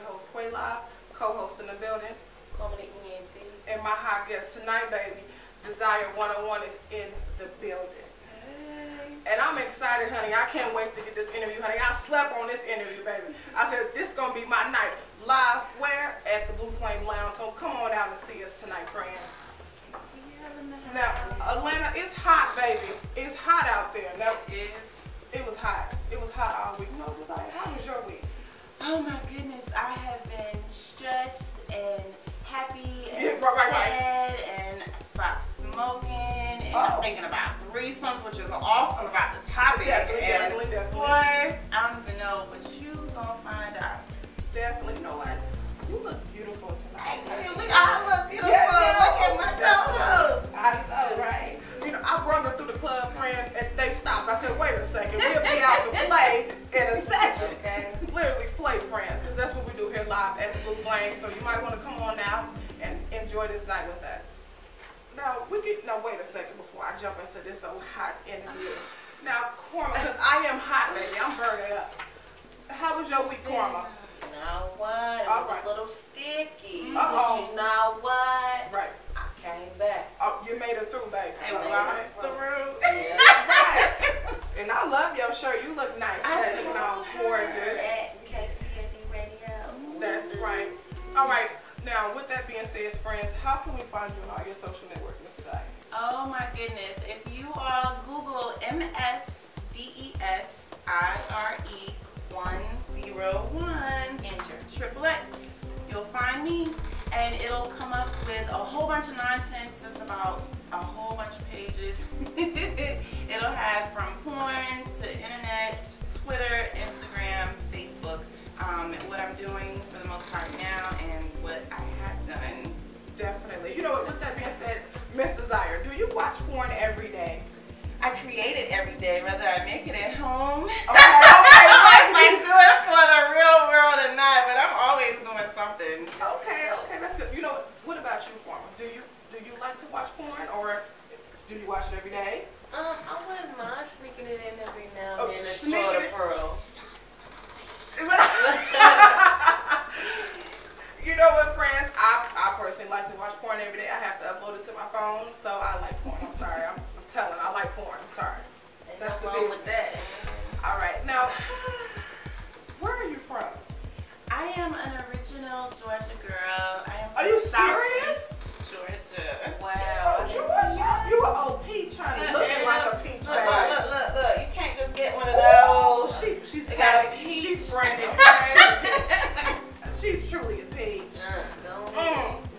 host, Quay Live, co-host in the building. And my hot guest tonight, baby, Desire 101 is in the building. Hey. And I'm excited, honey. I can't wait to get this interview, honey. I slept on this interview, baby. I said, this is going to be my night. Live where? At the BlueFlameLounge. So come on out and see us tonight, friends. Now, Atlanta, it's hot, baby. It's hot out there. Now, it was hot. It was hot all week. No, Desire, how was your week? Oh my goodness, I have been stressed and happy and right. And I stopped smoking and I'm thinking about threesomes, which is awesome about the topic. Definitely. Boy, I don't even know, but you gonna find out. Definitely. You know what? You look beautiful tonight. I look beautiful. Look at my toes. I know, right? You know, I brought her through the club, friends, and they stopped. I said, wait a second. We'll be out to play in a second. Okay. Literally play, friends, because that's what we do here live at the Blue Flame. So you might want to come on now and enjoy this night with us. Now, wait a second before I jump into this old hot interview. Now, Korma, because I am hot, baby. I'm burning up. How was your week, Korma? You know what? It was a little sticky. But you know what? Right. I came back. Oh, you made it through, baby. And we went through. Yeah. Right. And I love your shirt. You look nice. You know, gorgeous. KinkyConvoAfterDarkRadio. That's right. All right. Now, with that being said, friends, how can we find you on all your social networks, Mr. Dye? Oh my goodness. If you all Google MSDESIRE 101, enter XXX, you'll find me, and it'll come up with a whole bunch of nonsense. It's about a whole bunch of pages. It'll have from porn to internet, Twitter, Instagram, Facebook, what I'm doing for the most part now and what I have done. Definitely. You know what, with that being said, Miss Desire, do you watch porn every day? I create it every day, whether I make it at home. Okay. I might do it for the real world or not, but I'm always doing something. Okay, that's good. You know what about you, Korma? Do you like to watch porn, or do you watch it every day? I wouldn't mind sneaking it in every now and then and sneaking throw the it. pearls. You know what, friends? I personally like to watch porn every day. I have to upload it to my phone, so I like porn. I'm sorry. I'm telling. I like porn. I'm sorry. That's the wrong with that. All right. Now, where are you from? I am an original Georgia girl. I am Are you serious? Georgia. Wow. Georgia? You an old peach, honey. Looking like a peach, baby. Look. You can't just get one of Oh, those. she's got a tagging. peach. She's friendly. She's truly a peach.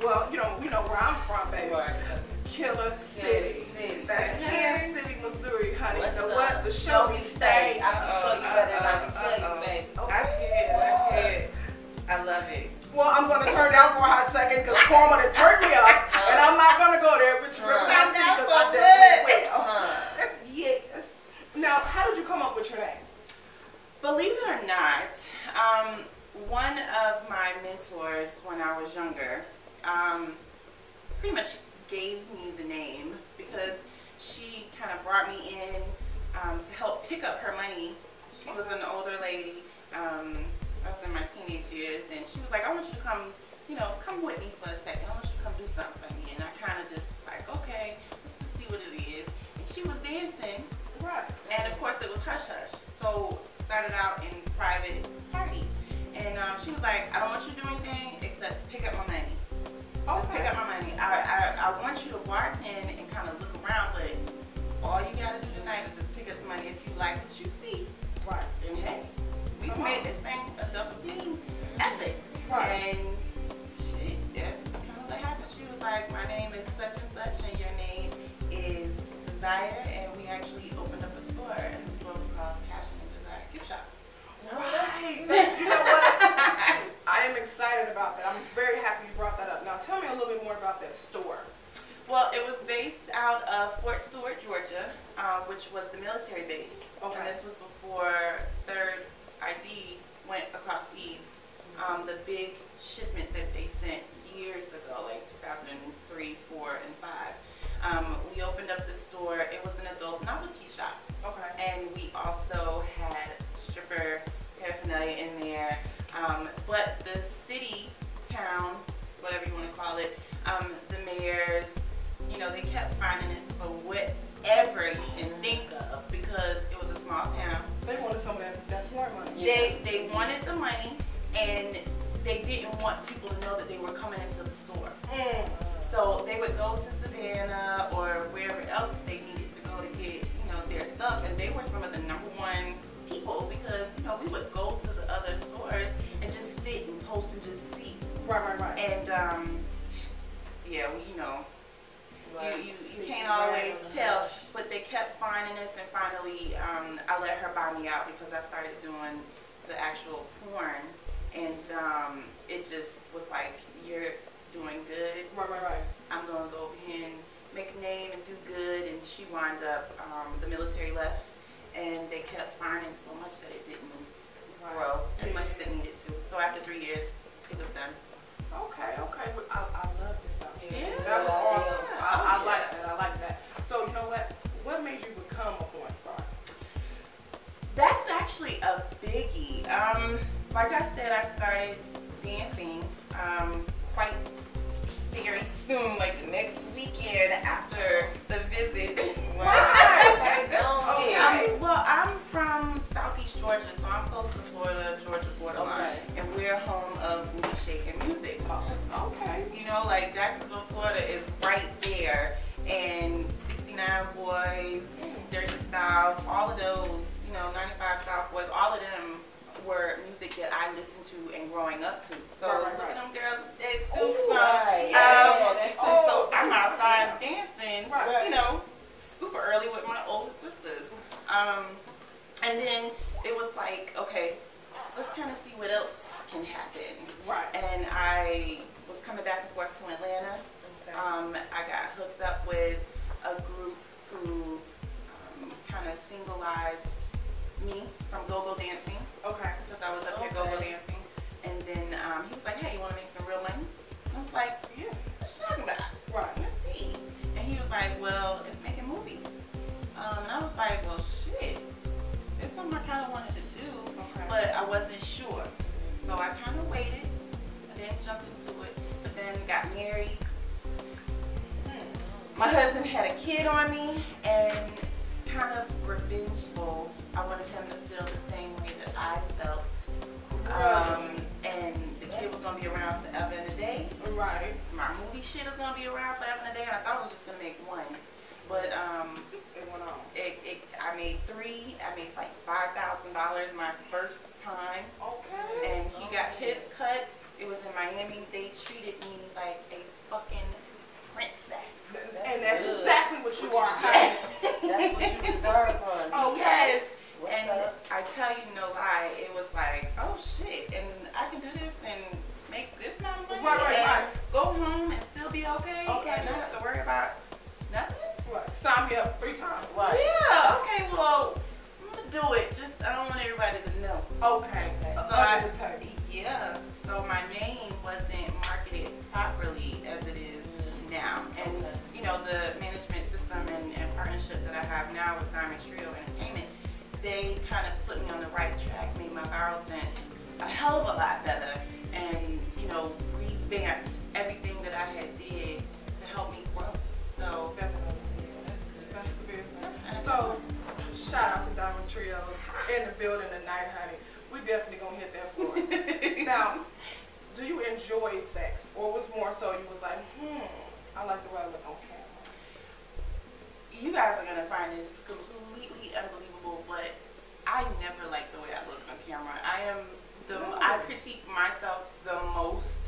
Well, you know where I'm from, baby. Killer City. That's Kansas City, Missouri, honey. What's You know up? what? The show me state. I can show you better than I can tell you, baby. I love it. Well, I'm going to turn down for a hot second because Korma done turned me up, and I'm not going to go there, but you're going to see because I definitely will. Yes. Now, how did you come up with your name? Believe it or not, one of my mentors when I was younger pretty much gave me the name because she kind of brought me in to help pick up her money. She was an older lady. I was in my teenage years, and she was like, I want you to come with me for a second. I want you to come do something for me. And I kind of just was like, okay, let's just see what it is. And she was dancing. Right. And of course it was hush-hush. So started out in private parties. And she was like, I don't want you to do anything except pick up my money. Just pick up my money. I want you to bartend and kind of look around, but all you got to do tonight is just pick up the money. If you like what you see, Right. then hey, we made this thing a double team effort. Right. And that's kind of what happened. She was like, my name is such and such, and your name is Desire, and we actually opened up a store, and the store was called Passion and Desire Gift Shop. Right. You know what? I am excited about that. I'm very happy you brought that up. Now, tell me a little bit more about that store. Well, it was based out of Fort Stewart, Georgia, which was the military base. Okay. And this was before 3rd ID went across seas. The big shipment that they sent years ago, like 2003, 4, and 5. We opened up the store. It was an adult novelty shop. Okay. And we also had stripper paraphernalia in there. But the they didn't want people to know that they were coming into the store. So they would go to Savannah or wherever else they needed to go to get, you know, their stuff. And they were some of the #1 people because, you know, we would go to the other stores and just sit and post and just see. Right. And, yeah, you know, you can't always tell, but they kept finding us, and finally I let her buy me out because I started doing the actual porn, and it just was like, you're doing good. Right. I'm going to go over here and make a name and do good, and she wound up, the military left, and they kept finding so much that it didn't grow as much as it needed to. So after 3 years, it was done. Okay. I love it though. Yeah. That was awesome. I like that. So you know what made you become a porn star? That's actually a biggie. Like I said, I started dancing quite very soon, like the next weekend after the visit. Well, I'm from Southeast Georgia, so I'm close to Florida, Georgia borderline, and we're home of booty shaking music. Okay. You know, like Jacksonville, Florida is right there, and 69 Boys, Dirty South, all of those, you know, 95 South Boys, all of them were music that I listened to and growing up to. So look at them girls, they do so I'm outside dancing, you know, super early with my older sisters. And then it was like, okay, let's kind of see what else can happen. Right. And I was coming back and forth to Atlanta. I got hooked up with a group who kind of singleized me from go-go dancing. Okay. Because I was up here go-go dancing. And then he was like, hey, you want to make some real money? And I was like, yeah, what you talking about? Right. Let's see. And he was like, well, it's making movies. And I was like, well, shit. It's something I kind of wanted to do, but I wasn't sure. So I kind of waited. I didn't jump into it, but then got married. My husband had a kid on me, and kind of revengeful. I wanted him to feel the same way that I felt. And the kid was going to be around forever and a day. Right. My movie shit is going to be around forever and a day, and I thought I was just going to make one. But it went on. I made 3. I made like $5,000 my first time. Okay. And he got his cut. It was in Miami. They treated me like a fucking princess. And that's exactly what you are. That's what you deserve, honey. Oh yes. What's up? I tell you no lie, it was like, oh shit, and I can do this and make this kind of money. Right. Go home and still be okay. And not have to worry about nothing. Right. Sign me up 3 times. Right. Yeah. Okay. Well, I'm gonna do it. Just I don't want everybody to know. Okay. So my name wasn't marketed properly as it is now, and you know the management system and partnership that I have now with Diamond Trio Entertainment, they kind of put me on the right track, made my viral sense a hell of a lot better, and you know revamped everything that I had did to help me grow. So Definitely. That's the business. So shout out to Diamond Trios in the building tonight, honey. We definitely gonna hit that floor. Now, do you enjoy sex, or was more so you was like, I like the way I look on camera? You guys are gonna find this completely unbelievable, but I never like the way I look on camera. I critique myself the most.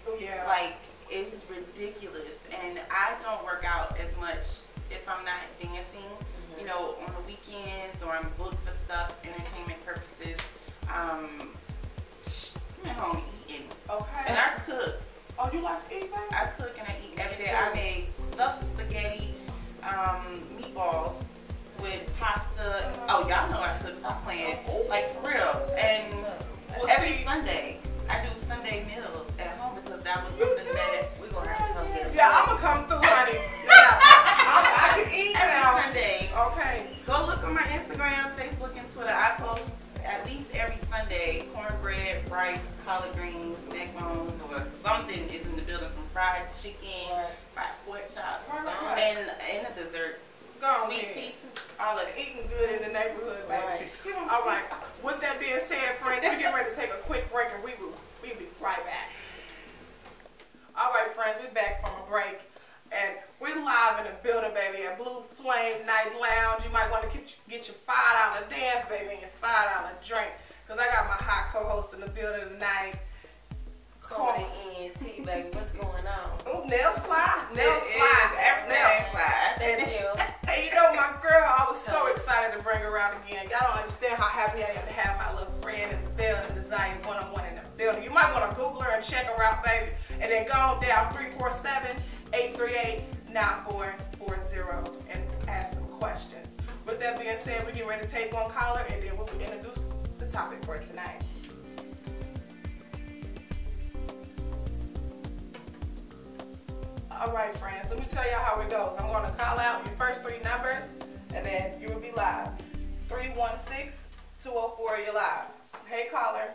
Oh yeah. Like it's ridiculous, and I don't work out as much if I'm not dancing. You know, on the weekends or I'm booked for stuff, entertainment purposes. I'm at home eating. Okay. And I cook. Oh, you like to eat, baby? I cook and I eat every day. I made stuffed spaghetti, meatballs with pasta. Oh, y'all know I cook. Stop playing. Like for real. And every Sunday, I do Sunday meals at home because that was something that we're going to have to come here. Yeah, I'm going to come through, honey. Yeah. I can eat every now. Sunday. Okay. Go look on my Instagram, Facebook, and Twitter. I post at least every Sunday cornbread, rice, collard greens, neck bones, or something is in the building. Some fried chicken, fried pork chops, and a dessert. Sweet tea, all of it. Eating good in the neighborhood, baby. All right. With that being said, friends, we're getting ready to take a quick break, and we'll be right back. baby, and $5 drink. Because I got my hot co-host in the building tonight. Coming in, T, baby, what's going on? Ooh, nails fly. Everything fly. Thank you. Hey, you know, my girl, I was so excited to bring her out again. Y'all don't understand how happy I am to have my little friend in the building, Desire 101 in the building. You might want to Google her and check her out, baby. And then go on down 347-838-9440 and ask them questions. With that being said, we're getting ready to take one caller, and then we'll introduce the topic for tonight. All right, friends, let me tell y'all how it goes. I'm going to call out your first 3 numbers, and then you will be live. 316-204, you're live. Hey, caller.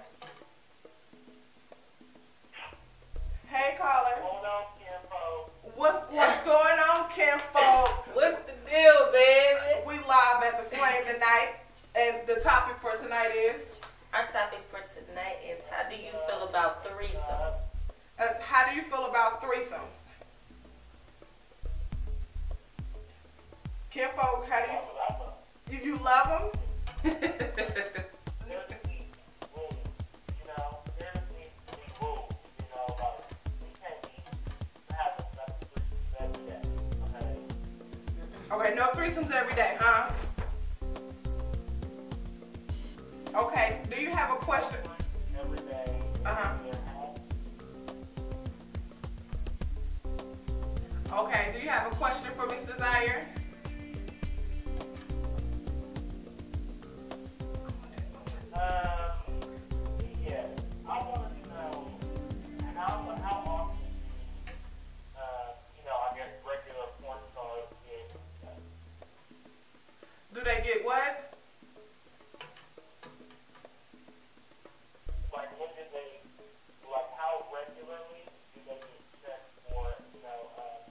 Hey, caller. Hold on, Kinfolk. What's going on, Kinfolk? What's the deal, baby? We live at the Flame tonight, and the topic for tonight is? Our topic for tonight is how do you feel about threesomes? How do you feel about threesomes? Kinfolk, how do you love them? Okay, no threesomes every day, huh? Okay, do you have a question? Every day. Okay, do you have a question for Miss Desire? Yes. I want to know how often, I guess regular porn stars get. Do they get what? Like, when do they, like, how regularly do they get checked for,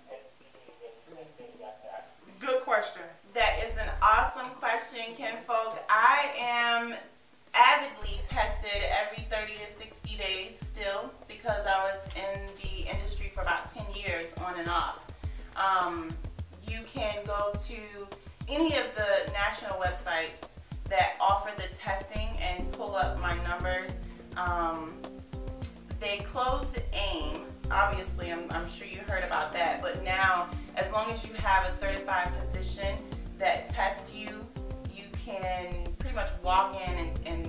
STDs and things like that? Good question. That is an awesome question, Kinfolk. I am avidly tested every 30 to 60 days still because I was in the industry for about 10 years on and off. You can go to any of the national websites that offer the testing and pull up my numbers. They closed AIM, obviously, I'm sure you heard about that, but now as long as you have a certified physician that tests you, you can pretty much walk in and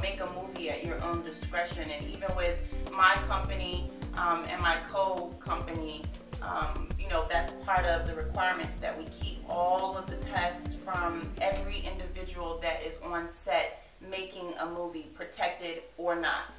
make a movie at your own discretion. And even with my company and my co-company, that's part of the requirements that we keep all of the tests from every individual that is on set making a movie, protected or not.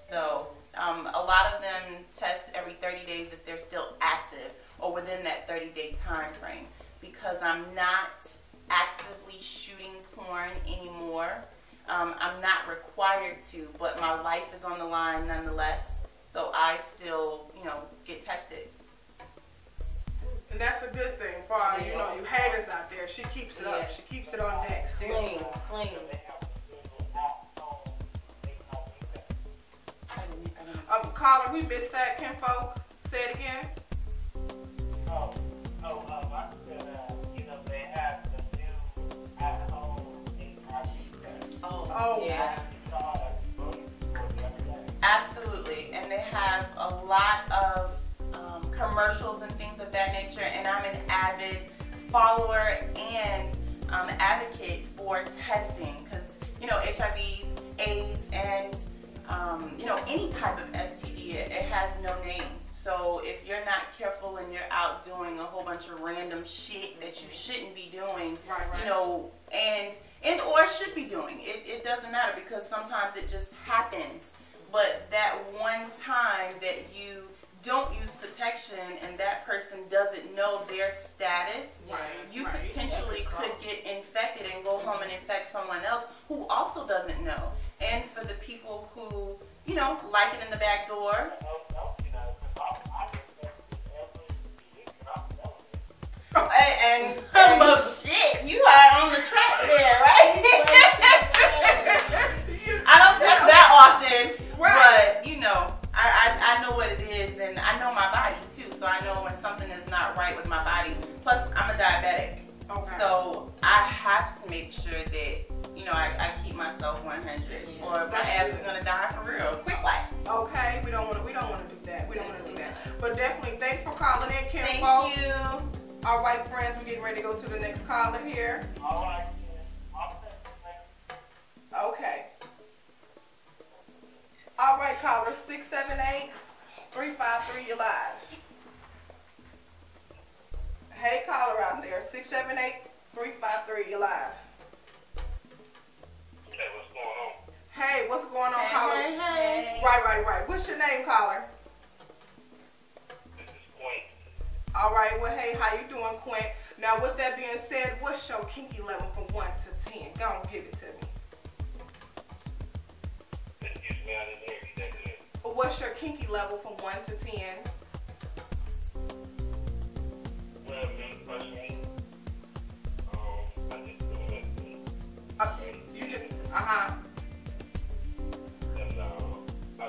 So a lot of them test every 30 days if they're still active or within that 30-day time frame. Because I'm not actively shooting porn anymore, I'm not required to, but my life is on the line nonetheless. So I still, get tested. And that's a good thing for all you haters out there. She keeps it up. She keeps it on deck still. Clean. Caller, we missed that, Kinfolk. Say it again. I said, they have the new at-home HIV test. Oh, yeah. Absolutely. And they have a lot of commercials and things of that nature. And I'm an avid follower and advocate for testing because, HIV, AIDS, and any type of STD, it has no name. So if you're not careful and you're out doing a whole bunch of random shit that you shouldn't be doing, and or should be doing, it doesn't matter because sometimes it just happens. But that one time that you don't use protection and that person doesn't know their status, you potentially could get infected and go home and infect someone else who also doesn't know. And for the people who, like it in the back door. And shit, you are on the track there, right? I don't test that often, but I know what it is, and I know my body too, so I know when something is not right with my body. Plus, I'm a diabetic, so I have to make sure that I keep myself 100, or my ass is gonna die for real. Quick life. Okay, we don't want to do that. But definitely, thanks for calling in, Kim. Thank you. All right, friends, we're getting ready to go to the next caller here. All right. Okay. All right, caller 678-353, you're live. Hey, caller out there, 678-353, you're live. Hey, what's going on? Hey, what's going on, caller? Hey. Right. What's your name, caller? This is Quint. All right, well, hey, how you doing, Quint? Now, with that being said, what's your kinky level from 1 to 10? Go on, give it to me. Excuse me, I didn't hear you that good. What's your kinky level from 1 to 10? Well, me personally, I just do it. You just, And I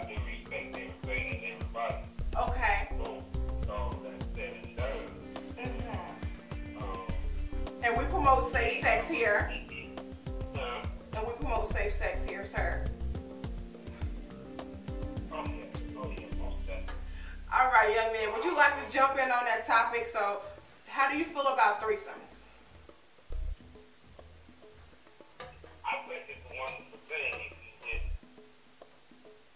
do respect everything and everybody. Okay. So that's said and done. And we promote safe sex here. Huh? And we promote safe sex here, sir. Oh, yeah, most definitely. All right, young man, would you like to jump in on that topic? So, how do you feel about threesomes? I think it's a wonderful thing if you get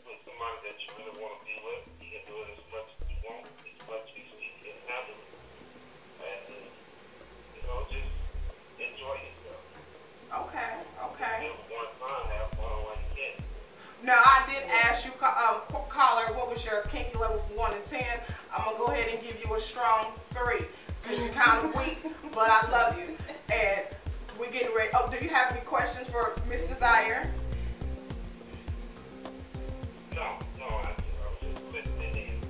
with somebody that you really want to be with. You can do it as much as you want, as much as you can handle it. And, just enjoy yourself. Okay. Just one time, have fun while you can. Now, I did ask you, caller, what was your kinky level from 1 to 10? I'm going to go ahead and give you a strong 3 because you're kind of weak, but I love you. And we're getting ready. Oh, do you have any questions for Miss Desire? No, I was just listening in.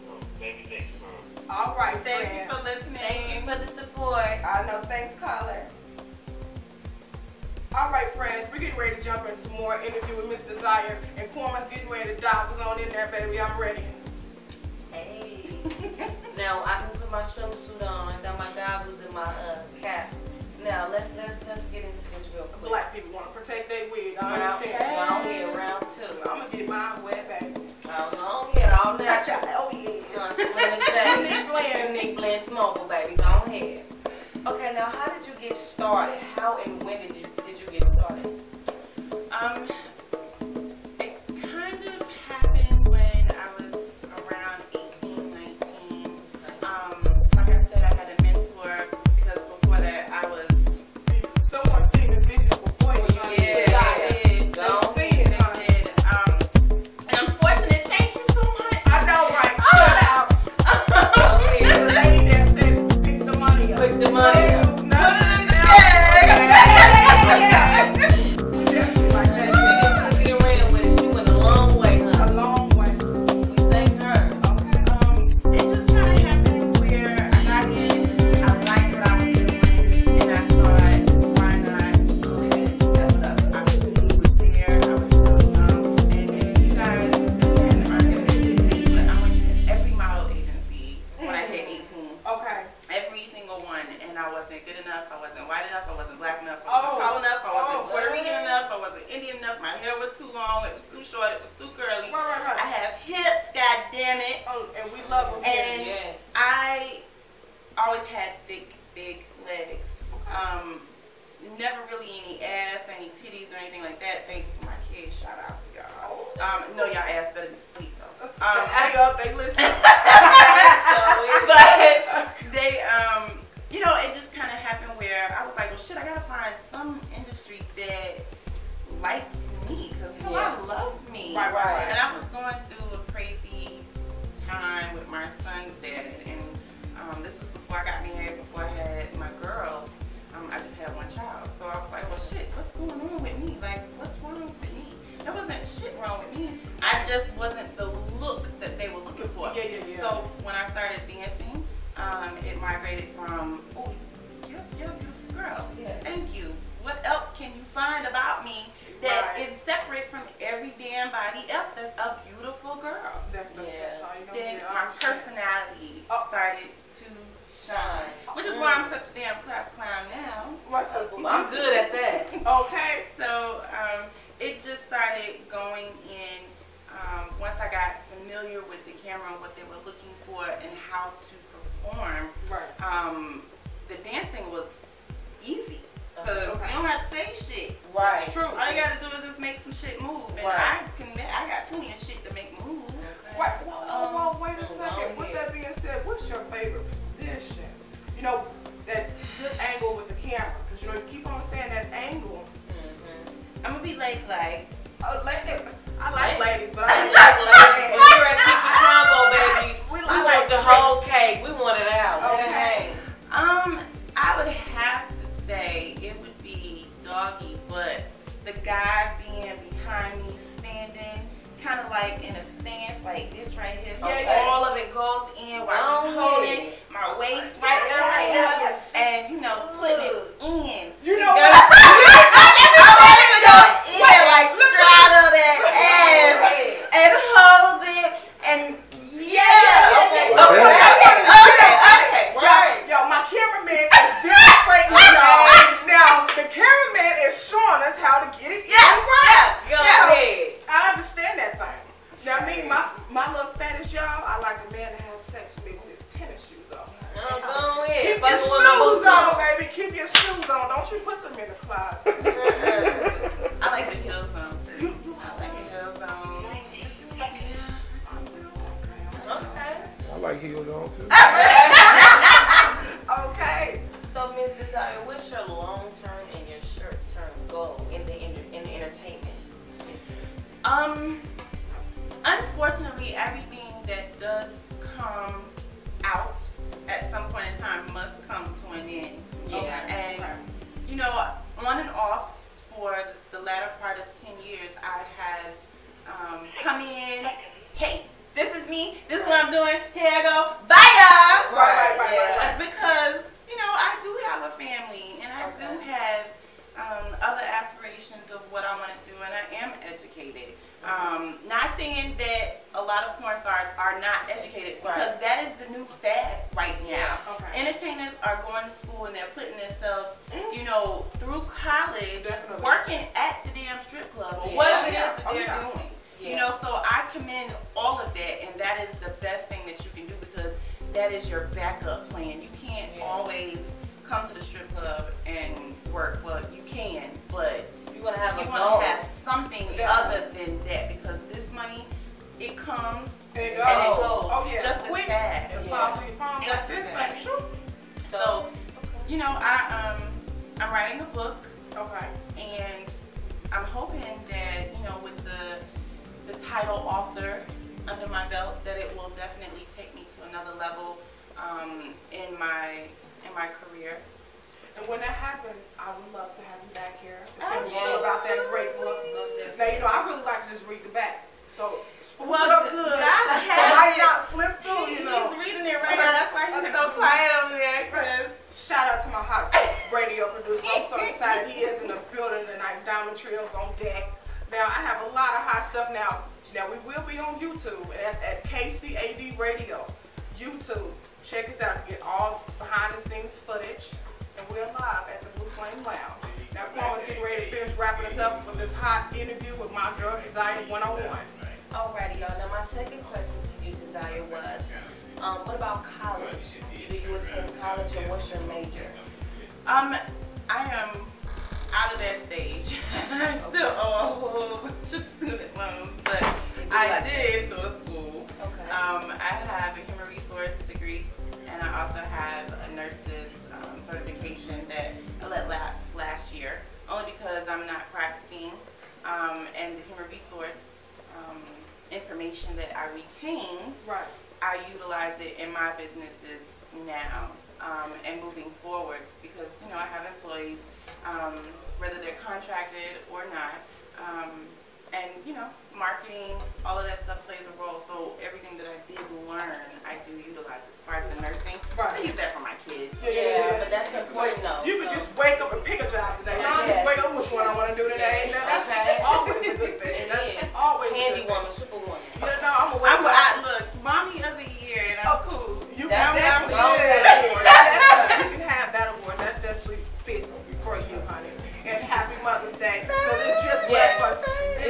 Maybe next time. All right, Thank friend. you for listening. Thank you for the support. I know. Thanks, caller. All right, friends. We're getting ready to jump into some more interview with Miss Desire. And Corman's getting ready to dive us on in there, baby. I'm ready. Hey. Now I can put my swimsuit on. I got my goggles and my cap. Now let's get into this real quick. Black people want to protect their wig. I Round understand. round 2. I'm going to get mine wet, baby. Go ahead, all natural. Oh, yeah. Selena J. Unique Blends Mobile, baby. Go ahead. Okay, now how did you get started? How and when did you get started? It kind of happened when I was around 18, 19. Like I said, I had a mentor because before that I was. Someone seen the video before you. Yeah, I did. They seen it, huh? And unfortunately, thank you so much. I know, right? Shut up. The lady that said, pick the money up. Pick the money up. Put it in the bag. Definitely like that. She took it and ran with it. She went a long way, A huh? long way. We thank her. Okay. It just kind of happened where I got in, I liked what I was doing, and I thought, why not go ahead and step it up? Opportunity was there, I was still young, and you guys, again, aren't going to believe me, but I went to every model agency when I hit 18. Okay. Every single one, and I wasn't good enough, I wasn't white enough, I wasn't black enough, I Oh. wasn't tall enough, I wasn't Oh. Puerto Rican enough, I wasn't Indian enough, my hair was too long, it was too short, it was too curly. Right. I have hips, goddammit. Oh, and we love them. And Yes. I always had thick, big legs. Never really any ass, any titties, or anything like that. Thanks to my kids. Shout out to y'all. No, y'all ass better be sweet though. They up, they listen. But they, it just kind of happened where I was like, well, shit, I gotta find some industry that likes me because I love me. Right. And I was going through a crazy time with my son's dad, and this was before I got married, before I had my girls. I just had one child, so I was like, well, shit, what's going on with me? Like, what's wrong with me? There wasn't shit wrong with me. I just wasn't the look that they were looking for. Yeah. So when I started dancing, it migrated from, oh, you're a beautiful girl. Yeah. Thank you. What else can you find about me that Right. is separate from every damn body else that's a beautiful girl? That's all you know. Then my personality started to shine, which is why I'm such a damn class clown now. What's up? I'm good at that. Okay. So just started going in once I got familiar with the camera and what they were looking for and how to perform. Right. The dancing was easy. Because you don't have to say shit. Right. It's true. All you got to do is just make some shit move. And I got plenty of shit to make move. Okay. Right. Whoa, wait a second. With that being said, what's your favorite position? You know, that good angle with the camera. Because, you know, you keep on saying that angle. Mm-hmm. I'm going to be like, I like ladies, but I Like like ladies. Here at Kinky Convo, baby, We we like want the whole cake. We want it out. Okay. I would have to say it would be doggy, but the guy being behind me standing kind of like in a stance like this right here. So all of it goes in while he's holding my waist right there. And, you know, putting it in. You know what? Like straddle that ass and hold it and Yo, my cameraman is demonstrating y'all. Now, the cameraman is showing us how to get it in right. Go ahead. I understand that thing. Now, me, my little fetish, y'all, I like a man to have sex with me with his tennis shoes on. Go ahead. Keep your shoes on, baby. Keep your shoes on. Don't you put them in the closet. I like the heels on too. I like the heels on. Okay. I like heels on too. Okay. So, Ms. Desire, what's your long-term and your short-term goal in the entertainment business? Unfortunately, everything that does come out at some point in time must come to an end. Yeah. And, you know, on and off for the latter part of 10 years, I have come in, hey, this is me, this is what I'm doing, here I go, bye y'all! Right. Because, you know, I do have a family, and I do have other aspirations of what I want to do, and I am educated. Not saying that a lot of porn stars are not educated, because that is the new fad right now. Okay. Entertainers are going to school and they're putting themselves, you know, through college, working at the damn strip club, or whatever it is that they're doing. You know, so I commend all of that, and that is the best thing that you can do, because that is your backup plan. You can't always come to the strip club and work. Well, you can, but You want to have you want to have something other than that, because this money, it comes And it and it goes. goes Oh, yeah. just as Quick. fast. And fall through your palm Just like this, as baby. fast. Shoot. So, you know, I'm writing a book, Okay. and I'm hoping that, you know, with the title author under my belt, that it will definitely take me to another level in my career. And when that happens, I would love to have you back here to tell me Yes. about that great book. Now, you know, I really like to just read the back. So, spruce Well, it up good. Josh So has might it. not flip through, you know. He's reading it right now. That's why he's so quiet over there. 'Cause Shout out to my hot radio producer. I'm so excited. He is in the building tonight. Diamond Trio's on deck. Now, I have a lot of hot stuff now. Now, we will be on YouTube, and that's at KCAD Radio. YouTube. Check us out to get all behind-the-scenes footage. And we're live at the BlueFlameLounge. Now, Kwame is getting ready to finish wrapping us up with this hot interview with my girl, Desire 101. Alrighty, y'all. Now, my second question to you, Desire, was, what about college? Do you attend college, or what's your major? I am out of that stage. I still owe a whole bunch of student loans, but I did go to school. Okay. I have a human resource degree, and I also have a nurse's certification that I let lapse last year, only because I'm not practicing, and the human resource information that I retained, Right. I utilize it in my businesses now and moving forward, because, you know, I have employees, whether they're contracted or not, and, you know, marketing, all of that stuff plays a role. So everything that I did learn, I do utilize. As far as the nursing, I use that for my kids. Yeah, but that's important though. You could just wake up and pick a job today. I Yes. just wake up, which one I want to do today. Now, that's always a good thing. It That's is. always a Handy good thing. woman, superwoman. You know, I'm a wake up. Look, mommy of the year, and I'm cool. You That's can definitely it. get that award. You can have that award. That definitely fits for you, honey. And happy Mother's Day. So this just Yes. left us. This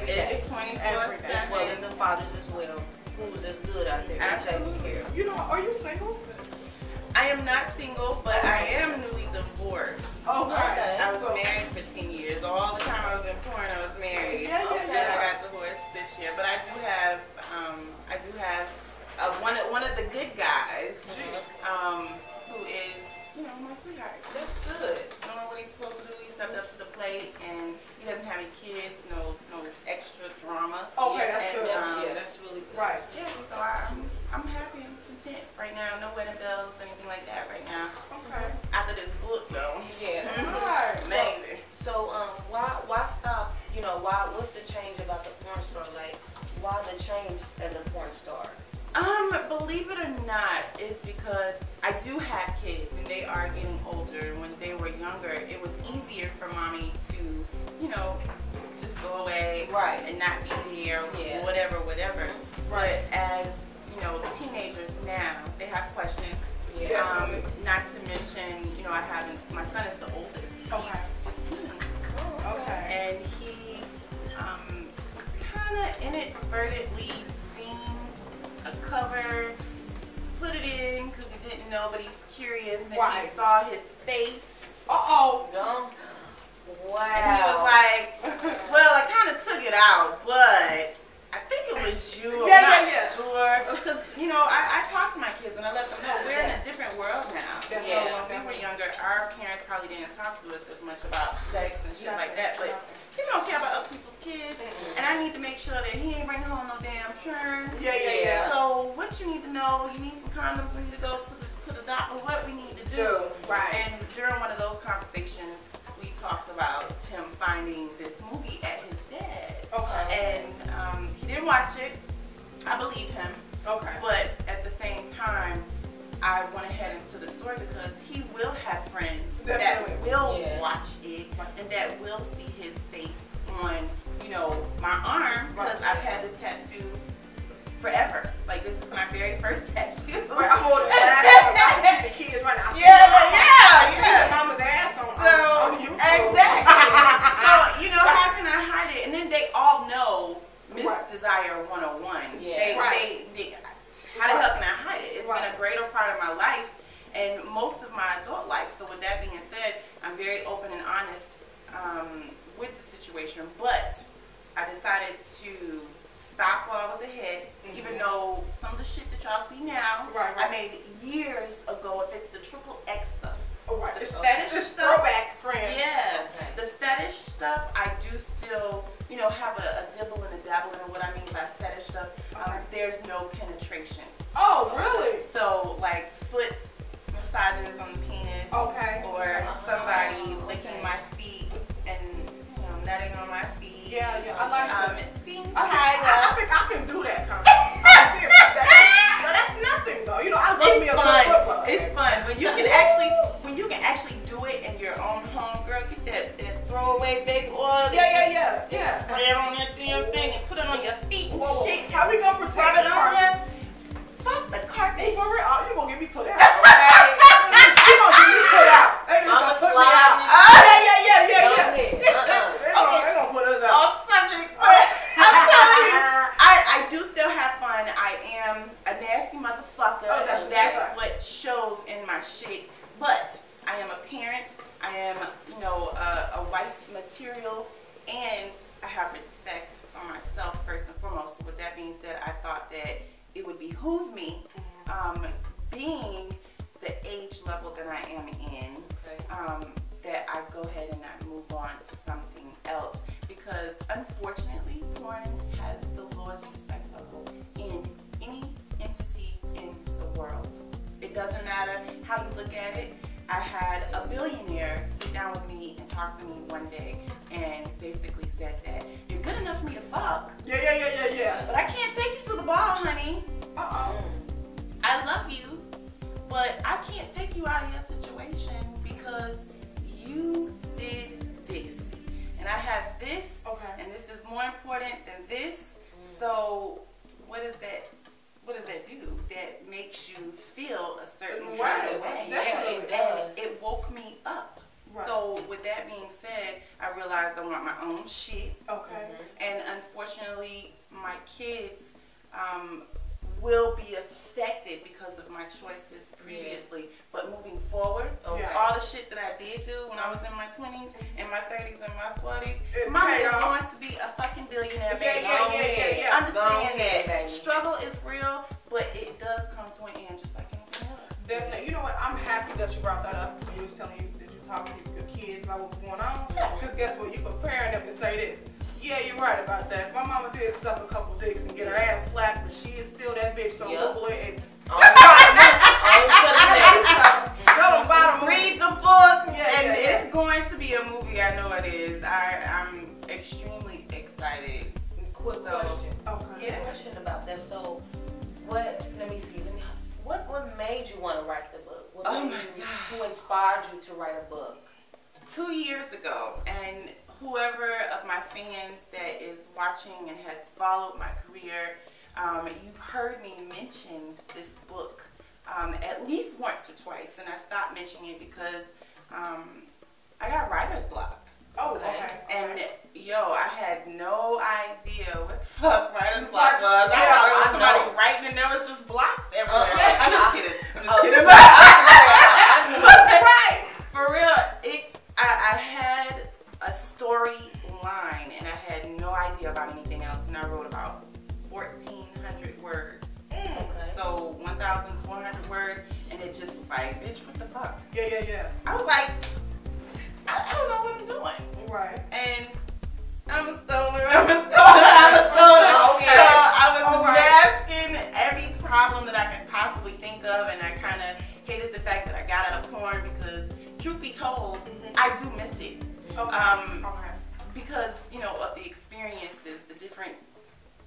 every day. It's 24/7. As well as the fathers as well, who was just good out there and taking care of. You know, are you single? I am not single, but I am newly divorced. Okay. I was married for 10 years. All the time I was in porn, I was married. Yeah. Then I got divorced this year. But I do have one of the good guys, who is, my sweetheart. That's good. Knowing what he's supposed to do, he stepped up to the plate, and he doesn't have any kids, no extra drama. Okay, that's And, good. That's really good. Right. Yeah, so I'm happy and content right now. No wedding bells, anything like that right now. Okay. After this book, though. Yeah. Right. Amazing. So, why stop? What's the change about the porn star? Like, why the change as a porn star? Believe it or not, it's because I do have kids and they are getting older. When they were younger, it was easier for mommy to, just go away and not be there, whatever. But as, teenagers now, they have questions. Yeah. Not to mention, my son is the oldest. Okay. He's 15. Okay. And he kind of inadvertently seen a cover, put it in because he didn't know, but he's curious, and he saw his face. Uh-oh. No. Wow. And he was like, well, I kind of took it out, but I think it was you. I'm not sure. Because, I talk to my kids and I let them know we're in a different world now. When we were younger, our parents probably didn't talk to us as much about sex and shit like that. But people don't care about other people's kids. And I need to make sure that he ain't bringing home no damn churn. Yeah. So what you need to know, you need some condoms, we need to go to the doctor, what we need to do. Right. And during one of those conversations, we talked about him finding this movie at his dad's. Okay. And he didn't watch it. I believe him. Okay. But at the same time, I went ahead into the story because he will have friends that will watch it and that will see his face on, my arm because I've had this tattoo forever. Like, this is my very first tattoo. Right, I hold it back. I see the kids right now. Yeah. The mama's ass on you. Exactly. So, how can I hide it? And then they all know Miss Desire 101. Yeah. They, how the hell can I hide it? It's been a greater part of my life and most of my adult life. So with that being said, I'm very open and honest with the situation. But I decided to stop while I was ahead, even though some of the shit that y'all see now, I made years ago. If it's the XXX stuff. The fetish stuff. Throwback friends. Yeah. The fetish stuff, I do still, have a dibble and a dabble in what I mean by fetish stuff. There's no penetration. Oh, really? So, like, foot massages on the penis. Okay. Or somebody licking my feet and, nutting on my feet. Yeah, I like that. Being I think I can do that kind of stuff. That's nothing, though. I love me a good foot rub. It's fun. When you can actually do it in your own home, girl, get that throwaway baby oil. Yeah. Spray it on that damn thing and put it on your feet and shit. How we gonna protect Rub it the on carpet? there. Fuck the carpet. For real? You gonna get me put out. Okay? You gonna get me put out. Mama put me slide. out. Yeah. They gonna put us out. Off subject, but I'm telling you, I do still have fun. I am a nasty motherfucker, and that's what shows in my shit. But I am a parent. I am, a wife material, and I have respect for myself first and foremost. So with that being said, I thought that it would behoove me, being the age level that I am in, that I go ahead and I move on to something else. Because unfortunately, porn has the lowest respect level in any entity in the world. It doesn't matter how you look at it. I had a billionaire sit down with me and talk to me one day and basically said that you're good enough for me to fuck. Yeah. But I can't take you to the ball, honey. I love you, but I can't take you out of your situation because you did this. And I have this, and this is more important than this. So what does that do? That makes you feel a certain kind of way. It woke me up. So with that being said, I realized I want my own shit. And unfortunately, will be affected because of my choices previously. But moving forward, all the shit that I did do when I was in my 20s, and my 30s, and my 40s, mama is going to be a fucking billionaire, baby. Yeah. Understand that. Struggle is real, but it does come to an end just like anything else. Definitely. You know what? I'm happy that you brought that up when you was telling you that you talked to your kids about what's going on. Because guess what? You're preparing them to say this. Yeah, you're right about that. If my mama did suck a couple dicks and get her ass slapped, but she is still that bitch, so Google it and read the book, and it's going to be a movie. I know it is. I'm extremely excited. Quick question. Okay. Question about that. So, what made you want to write the book? Who inspired you to write a book? 2 years ago, and whoever of my fans that is watching and has followed my career, you've heard me mention this book at least once or twice, and I stopped mentioning it because I got writer's block. Oh, okay. And I had no idea what the fuck writer's block was. I thought it was somebody writing and there was just blocks everywhere. I'm just kidding. Right. For real, I had a storyline and I had no idea about anything else, and I wrote about 1,400 words. So 1,400 words, and it just was like, bitch, what the fuck? Yeah. I was like, I don't know what I'm doing. Right. And I'm a stoner. So I was masking every problem that I could possibly think of, and I kind of hated the fact that I got out of porn because, truth be told, I do miss it. Because, of the experiences, the different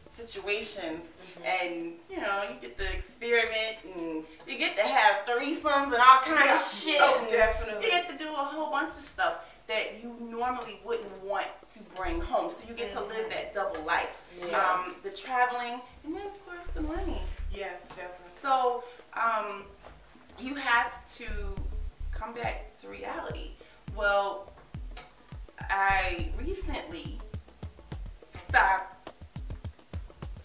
situations, and, you get to experiment, and you get to have threesomes and all kinds of shit. Oh, definitely. You get to do a whole bunch of stuff that you normally wouldn't want to bring home. So you get to live that double life. Yeah. The traveling, and then, of course, the money. Yes, definitely. So you have to come back to reality. Well, I recently stopped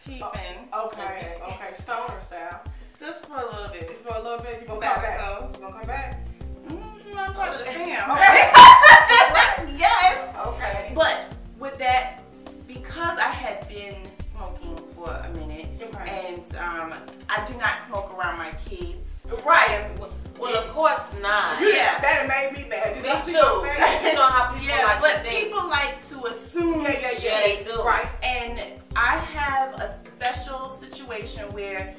cheaping. Okay. Stoner style. Just for a little bit. You gonna come back? You gonna come back? I'm part of the fam. Okay. Yes. Okay. But with that, because I had been smoking for a minute, and I do not smoke around my kids. Right. Well, of course not. Yeah. That made me mad. Me too. You know how people like but to think. people like to assume shit. They do. Right. And I have a special situation where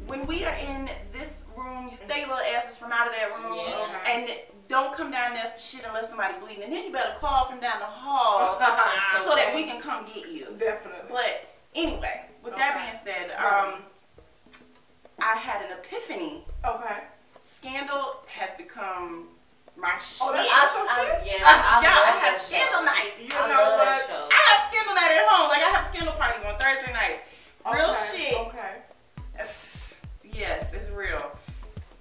when we are in this room, you stay little asses from out of that room, and don't come down there for shit unless somebody bleeding. And then you better call from down the hall so that we can come get you. Definitely. But anyway, with that being said, I had an epiphany. Okay. Scandal has become my shit. Oh, that's I I have Scandal night. You know what? I have Scandal night at home. Like, I have Scandal parties on Thursday nights. Real shit. Okay. Yes, it's real.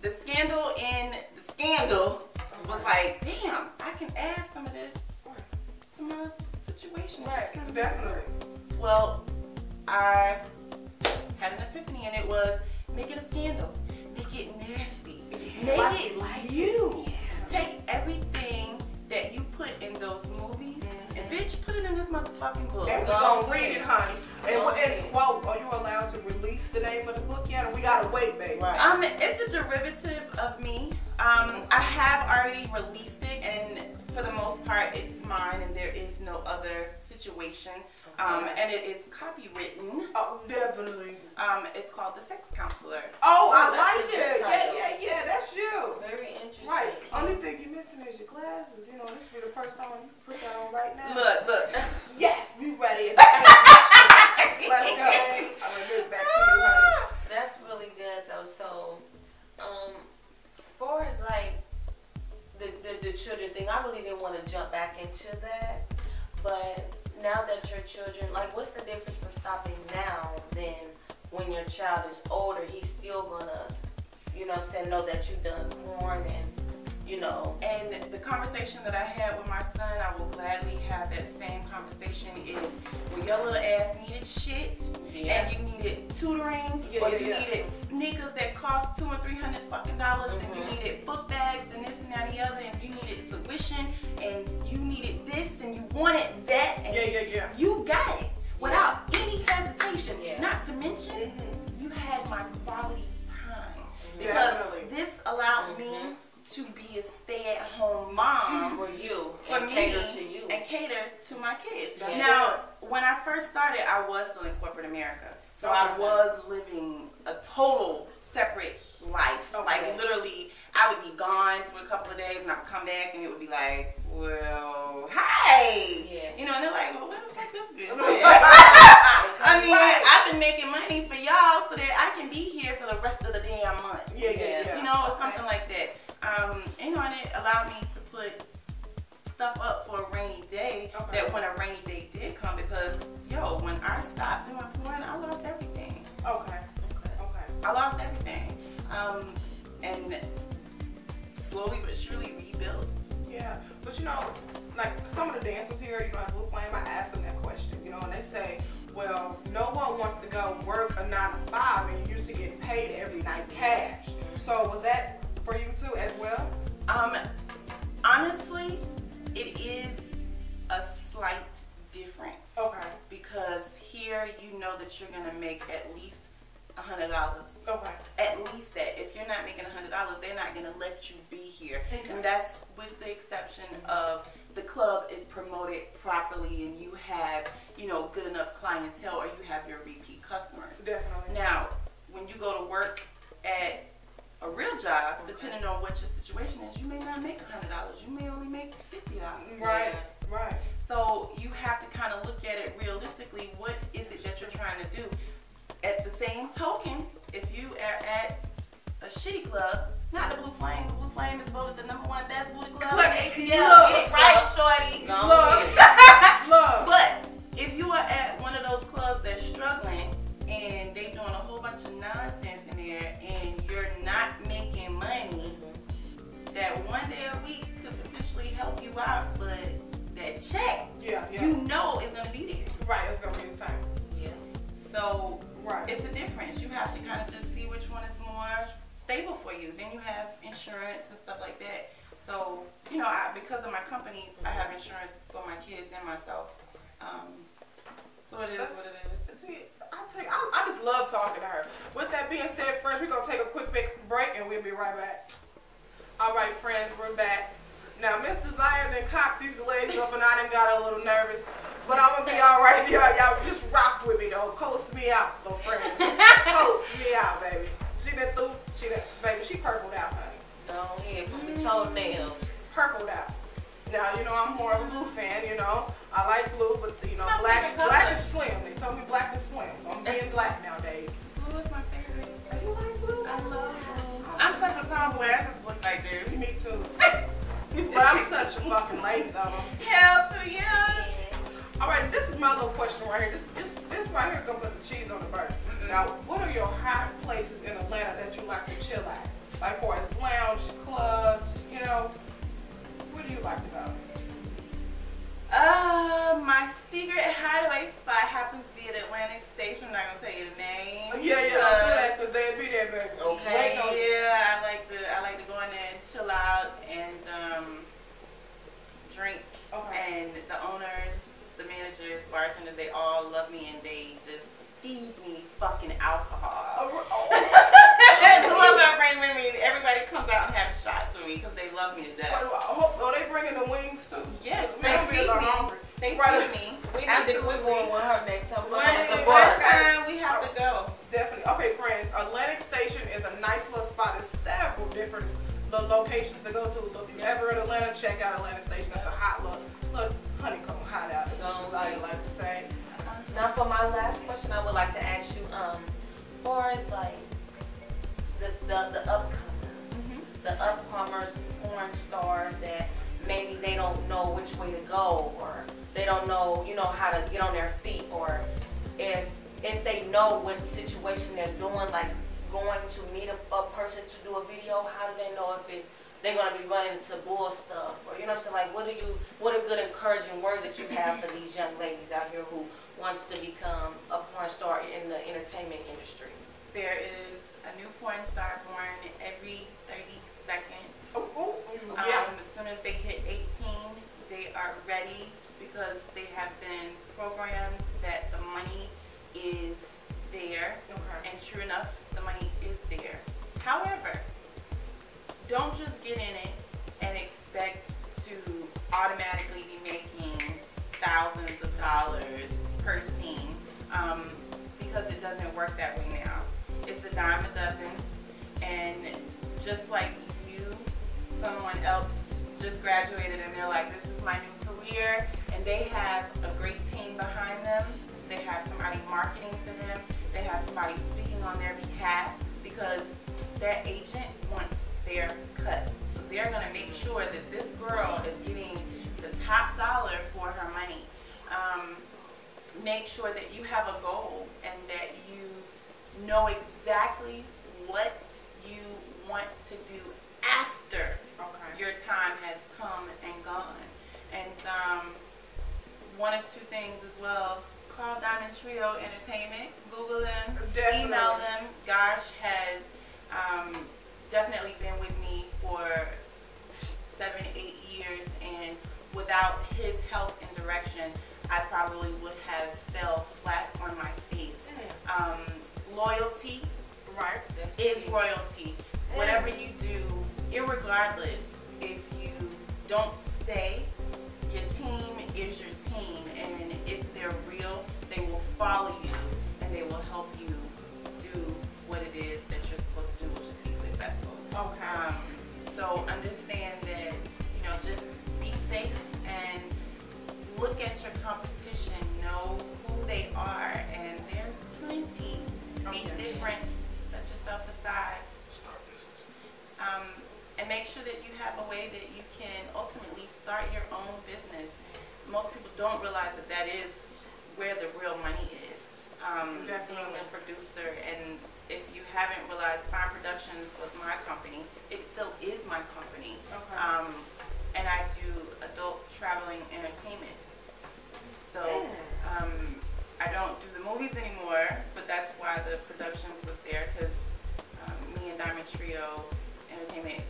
The Scandal in the Scandal was like, damn, I can add some of this to my situation. Right. Definitely. Well, I had an epiphany, and it was, make it a scandal. Make it nasty. Make it like you. Take everything that you put in those movies and bitch, put it in this motherfucking book. And we're gonna read it, honey. And well, are you allowed to release the name of the book yet? Or we gotta wait, baby. Right. It's a derivative of me. I have already released it, and for the most part, it's mine, and there is no other situation. And it is copywritten. Oh, definitely. It's called The Sex Counselor. Oh, I that's like a good it. title. Yeah, that's you. Very interesting. Right. Only thing you're missing is your glasses. This will be the first time you put that on right now. Look. Yes, we ready. Let's go. I'm gonna give it back to you, honey. That's really good though. So, far as like the children thing, I really didn't want to jump back into that, but now that your children, like, what's the difference from stopping now than when your child is older? He's still gonna, know that you've done porn and you know. And the conversation that I had with my son, I will gladly have that same conversation, is when your little ass needed shit, and you needed tutoring, or you needed sneakers that cost $200 and $300 fucking dollars, and you needed book bags and this and that and the other, and you needed tuition, and you needed this, and you wanted that, and you got it without any hesitation. Not to mention, you had my quality time, because this allowed me to be a stay-at-home mom for you, for and me, cater to you, and cater to my kids. Now, when I first started, I was still in corporate America, so I was living a total separate life. Like literally, I would be gone for a couple of days, and I'd come back, and it would be like, well, hi, you know, and they're like, well, where the fuck this bitch? I mean, I've been making money for y'all so that I can be here for the rest of the damn month. You know, or something like that. You know, and it allowed me to put stuff up for a rainy day, that when a rainy day did come, because, yo, when I stopped doing porn, I lost everything. I lost everything. And slowly but surely rebuilt. Yeah, but you know, like some of the dancers here, you know, at Blue Flame, I asked them that question, you know, and they say, well, no one wants to go work a 9 to 5, and you used to get paid every night cash. So was that for you too as well? Honestly, it is a slight difference. Because here you know that you're gonna make at least $100. At least that. If you're not making $100, they're not gonna let you be here. And that's with the exception of the club is promoted properly, and you have, you know, good enough clientele, or you have your repeat customers. Now, when you go to work at a real job, depending on what your situation is, you may not make $100. You may only make $50. Right. So you have to kind of look at it realistically. What is it that you're trying to do? At the same token, if you are at a shitty club, not the Blue Flame. The Blue Flame is voted the #1 best booty club in ATL. Get it right, shorty. But if you are at one of those clubs that's struggling, and they doing a whole bunch of nonsense in there, and you're not making money, that one day a week could potentially help you out, but that check, you know, is gonna be there. It's gonna be the same. So it's a difference. You have to kind of just see which one is more stable for you. Then you have insurance and stuff like that. So, you know, because of my companies, I have insurance for my kids and myself. So it is what it is. See, I just love talking to her. With that being said, friends, we're going to take a quick break, and we'll be right back. All right, friends, we're back. Now, Miss Desire done cocked these legs up, and I done got a little nervous. But I'm going to be all right. Y'all just rock with me, though. Coast me out, little friend. Coast me out, baby. Baby, she purpled out, honey. Go ahead, with the toenails. Purpled out. Now, you know, I'm more of a blue fan, you know. I like blue, but, you know, black is slim. They told me black is slim, so I'm being black nowadays. Blue is my favorite. You like blue? I love blue. I'm such a tomboy. I just look like this. Me too. But I'm such a fucking lady, though. Hell to you. All right, this is my little question right here. This right here gonna put the cheese on the burger. Now, what are your hot places in Atlanta that you like to chill at? Like for as lounge, clubs, you know, where do you like to go? My secret hideaway spot happens to be at Atlantic Station. I'm not gonna tell you the name. Don't do that because they'll be there, baby. I like to go in there and chill out and drink. And the owners, the managers, bartenders, they all love me, and they just feed me fucking alcohol. Whoever I bring with me, everybody comes out and have shots with me because they love me to death. Oh, they bringing the wings too? Yes, they feed me. They feed me. We going with her next time. Next time we have to go. Definitely. Okay, friends, Atlantic Station is a nice little spot. There's several different locations to go to. So if you're ever in Atlanta, check out Atlantic Station. That's a hot little honeycomb hideout, as I like to say. Now for my last question, I would like to ask you, far as like the upcomers, porn stars that maybe they don't know which way to go, or they don't know, you know, how to get on their feet, or if they know what situation they're doing, like going to meet a person to do a video, how do they know if it's they're gonna be running into bull stuff, or you know what I'm saying? Like, what are good encouraging words that you have for these young ladies out here who wants to become a porn star in the entertainment industry? There is a new porn star born every 30 seconds. As soon as they hit 18, they are ready because they have been programmed that the money is there. Okay. And true enough, the money is there. However, don't just get in it and expect to automatically be making thousands of dollars per scene, because it doesn't work that way now. It's a dime a dozen, and just like you, someone else just graduated and they're like, this is my new career, and they have a great team behind them. They have somebody marketing for them. They have somebody speaking on their behalf, because that agent wants their cut. So they're going to make sure that this girl is getting the top dollar for her money. Make sure that you have a goal and that you know exactly what you want to do after your time has come and gone. And one of two things as well, call Diamond Trio Entertainment, Google them, Definitely. email them. Gosh has definitely been with me for 7-8 years, and without his help and direction, I probably would have fell flat on my face. Loyalty is royalty. Whatever you do, irregardless, if you don't stay, your team is your team, and if they're real, they will follow you and they will help you do what it is that you're supposed to do, which is be successful. Okay. So understand that, just be safe and look at your competition, know who they are, and there's plenty. Be different, set yourself aside. Start business. And make sure that you have a way that you can ultimately start your own business. Most people don't realize that that is where the real money is. Being a producer, and if you haven't realized, Fine Productions was my company. It still is my company. Okay. And I do adult traveling entertainment. So I don't do the movies anymore, but that's why the productions was there, because me and Diamond Trio Entertainment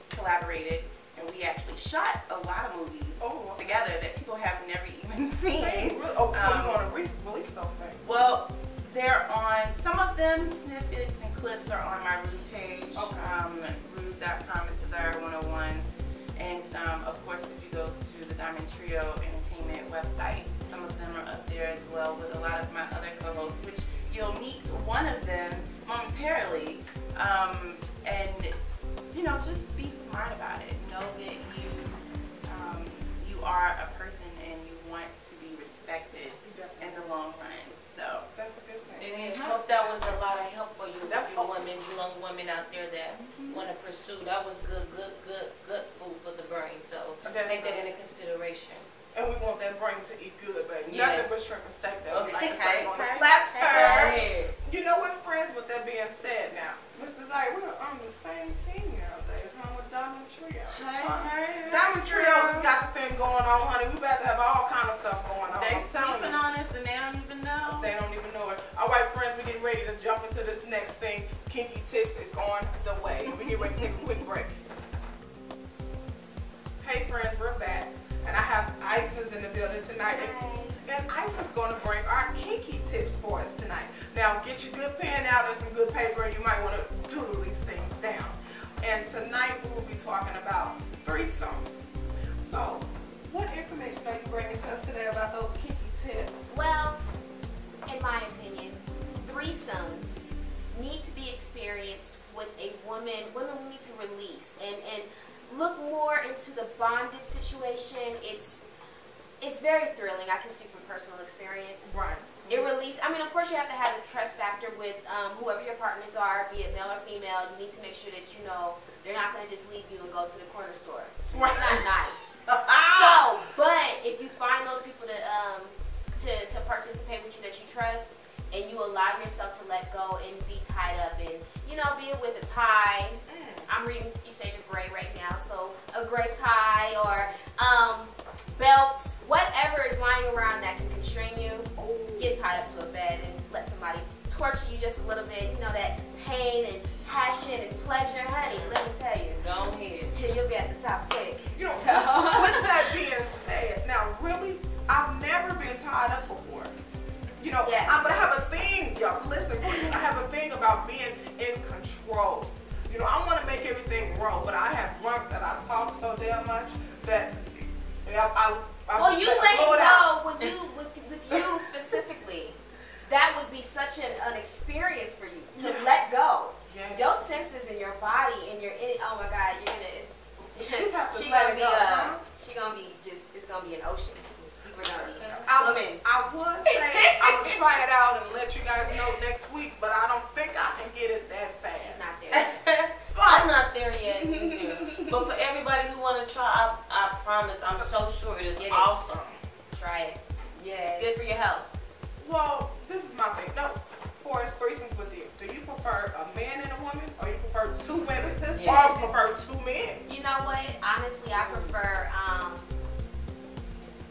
collaborated, and we actually shot a lot of movies together that people have never even seen. So you want to release those things? Well, they're on, some of them, snippets and clips are on my Rude page. Rude.com is Desire 101. And of course, if you go to the Diamond Trio Entertainment website, some of them are up there as well with a lot of my other co-hosts, which you'll meet one of them momentarily. And just be smart about it. Know that you are a person and you want to be respected in the long run. So that's a good thing. And I hope that was a lot of help for you, women, you young women out there that want to pursue. That was good food for the brain. So take that into consideration. And we want that brain to eat good, baby. Yes. Nothing but shrimp and steak that we like to Okay. say on the platter. Hey. You know what, friends? With that being said, now, Mr. Desire, we're on the same team nowadays, huh? With Diamond Trio. Hey. Diamond Trio's got the thing going on, honey. We about to have all kind of stuff going on. They I'm telling sleeping you. on us and they don't even know. They don't even know it. All right, friends, we're getting ready to jump into this next thing. Kinky Tips is on the way. We're getting ready to take a quick break. Hey, friends, we're back. And I have Isis in the building tonight. And Isis is going to bring our kinky tips for us tonight. Now, get your good pen out and some good paper, and you might want to doodle these things down. And tonight, we will be talking about threesomes. So, what information are you bringing to us today about those kinky tips? Well, in my opinion, threesomes need to be experienced with a woman. Women need to release and look more into the bondage situation. It's very thrilling. I can speak from personal experience. Right. It release. I mean, of course, you have to have a trust factor with whoever your partners are, be it male or female. You need to make sure that you know they're not going to just leave you and go to the corner store. Right. It's not nice. So, but if you find those people to participate with you that you trust, and you allow yourself to let go and be tied up, and be it with a tie. I'm reading Usage of Grey right now. to a bed and let somebody torture you just a little bit, you know, that pain and passion and pleasure, honey, let me tell you. Go ahead. You'll be at the top quick. You know, with that being said, now really, I've never been tied up before. You know, Yeah. but I have a thing, y'all, listen please. I have a thing about being in control. You know, I want to make everything roll, but I have drunk that I talk so damn much that I well, you let it go with you specifically. That would be such an experience for you to let go. Yeah. Your senses in your body and oh my God, you're gonna. You have to She let gonna it be go, huh? she gonna be just. It's gonna be an ocean. We're gonna be swimming. I would say I'm gonna try it out and let you guys know next week, but I don't think I can get it that fast. She's not there. I'm not there yet either. But for everybody who want to try, I promise, I'm so sure it is awesome. Try it. Yes. It's good for your health. Well, this is my thing. No, for us threesomes with you, do you prefer a man and a woman, or you prefer two women, Yeah. or prefer two men? You know what? Honestly, I prefer.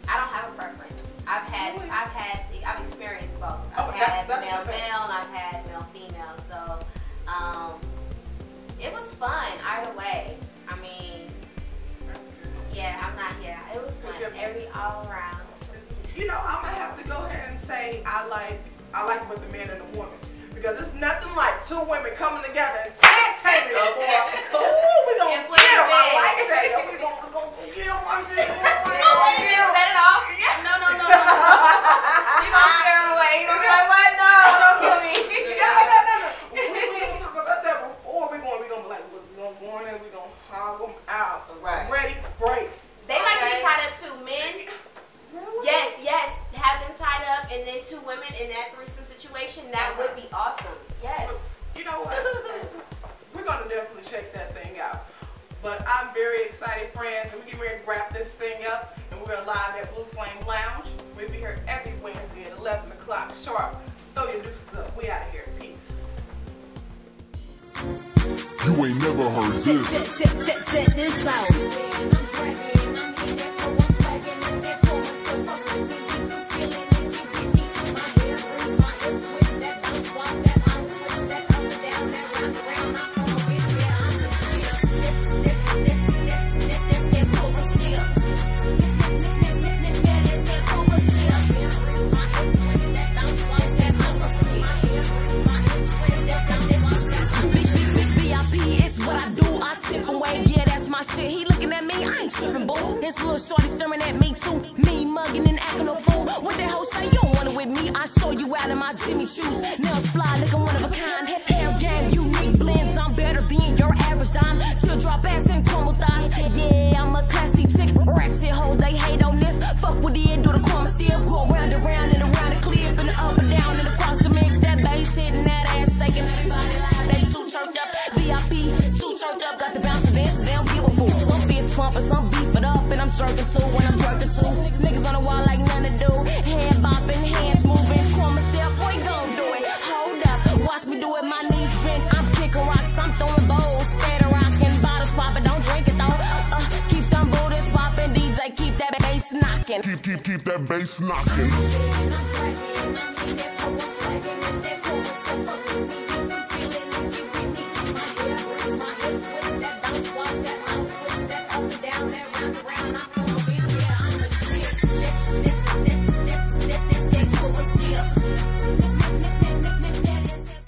I don't have a preference. I've experienced both. I've had that's male the thing. and I've had male female. So, it was fun either way. I mean, yeah, it was fun all around. You know, I'm gonna have to go ahead and say I like with the man and the woman, because it's nothing like two women coming together and tag teaming them, boy. Ooh, we gonna And get put it them. I in. like that. We gonna get them. I'm saying, Wait a minute, set it off. No. You gonna scare him away. You gonna be like, what? No, don't kill me. No. We don't talk about that before. We gonna be like, look, we gonna go in there, we gonna hog them out. Right. Ready, break. They like to be tied up too. Men, Really? yes, have them tied up, and then two women in that threesome situation. That would be awesome. Yes. You know what? We're gonna definitely check that thing out. But I'm very excited, friends, and we're getting ready to wrap this thing up, and we're live at BlueFlameLounge. We'll be here every Wednesday at 11 o'clock sharp. Throw your deuces up. We out of here. Peace. You ain't never heard this. Check this out. Shit, he looking at me, I ain't tripping, boo. This little shorty staring at me too. Me mugging and acting a fool. What the hell say you don't want it with me? I saw you out in my Jimmy shoes. Nails fly, looking one of a kind. Hair game, unique blends. I'm better than your average dime. Teardrop ass and caramel thighs. Yeah, I'm a classy chick. Ratchet hoes, they hate on this. Fuck with it, do the karma still. Go around and around and around the clip and up and down and across the mix. That bass hitting, that ass shaking. Everybody live, they too turned up. VIP, too turned up. Got the bounce and dance, they don't give a fool. Some fist pumping, some beef it up, and I'm jerking too when I'm jerking too. Niggas on the wall like none to do. Head bopping, hands moving. Karma step, boy, gon' do it. Hold up, watch me do it. My knees bent, I'm kicking rocks, I'm throwing bowls. Steady rocking, bottles popping, don't drink it though. Keep them booties popping, DJ, keep that bass knocking. Keep that bass knocking.